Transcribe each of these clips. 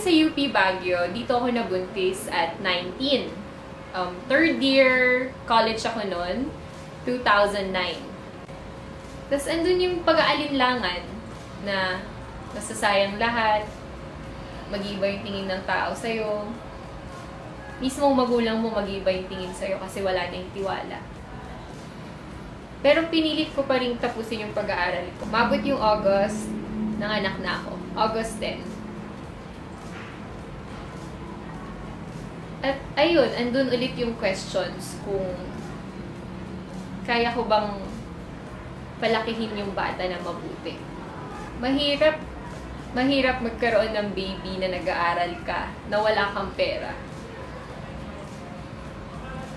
sa UP Baguio, dito ako nabuntis at 19. Third year college ako noon, 2009. Tapos andun yung pag-aalinlangan na nasasayang lahat, mag-iiba yung tingin ng tao sa'yo. Mismo magulang mo mag-iiba yung tingin sa'yo kasi wala na yung tiwala. Pero pinilit ko pa rin tapusin yung pag-aaral ko. Mabot yung August, nanganak na ako. August 10. At ayun, andun ulit yung questions kung kaya ko bang palakihin yung bata na mabuti. Mahirap magkaroon ng baby na nag-aaral ka, na wala kang pera.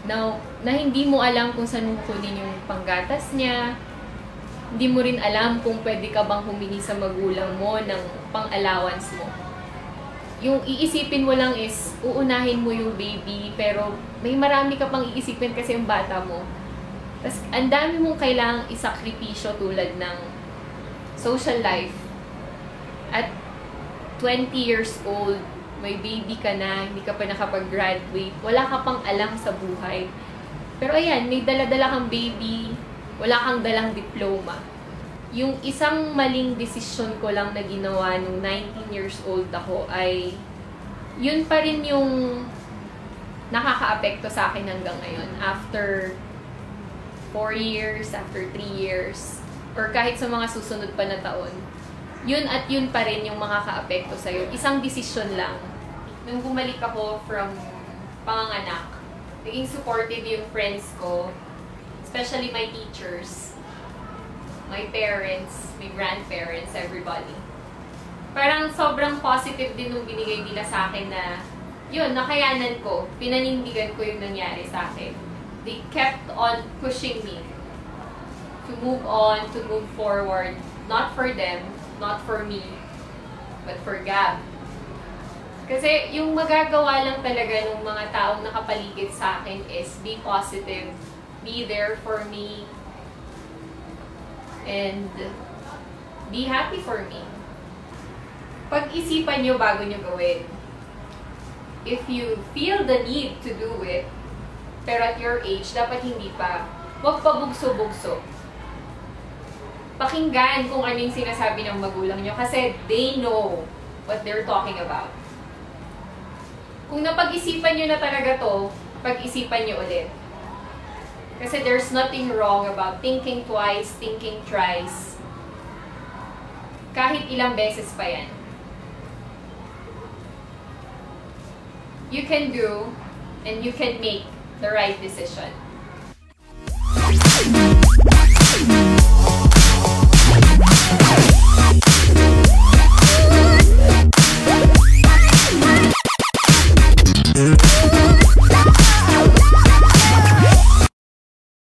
Na hindi mo alam kung saan mo kunin yung panggatas niya. Hindi mo rin alam kung pwede ka bang humingi sa magulang mo ng pang-allowance mo. Yung iisipin mo lang is, uunahin mo yung baby, pero may marami ka pang iisipin kasi yung bata mo. Tapos, ang dami mong kailangang isakripisyo tulad ng social life. At 20 years old, may baby ka na, hindi ka pa nakapag-graduate, wala ka pang alam sa buhay. Pero ayan, may dala-dala kang baby, wala kang dalang diploma. Yung isang maling desisyon ko lang na ginawa nung 19 years old ako ay yun pa rin yung nakaka-apekto sa akin hanggang ngayon. After 4 years, after 3 years, or kahit sa mga susunod pa na taon, yun at yun pa rin yung makaka-apekto sa'yo. Isang desisyon lang. Nung bumalik ako from panganganak, naging supportive yung friends ko, especially my teachers, my parents, my grandparents, everybody. Parang sobrang positive din nung binigay nila sa akin na, yun, nakayanan ko, pinanindigan ko yung nangyari sa akin. They kept on pushing me to move on, to move forward, not for them, not for me, but for Gab. Kasi yung magagawa lang talaga ng mga taong nakapaligid sa akin is be positive, be there for me, and be happy for me. Pag-isipan nyo bago nyo gawin. If you feel the need to do it, pero at your age, dapat hindi pa, huwag pabugso-bugso. Pakinggan kung ano yung sinasabi ng magulang nyo kasi they know what they're talking about. Kung napag-isipan nyo na talaga to, pag-isipan nyo ulit. Kasi there's nothing wrong about thinking twice, thinking thrice. Kahit ilang beses pa yan. You can do and you can make the right decision.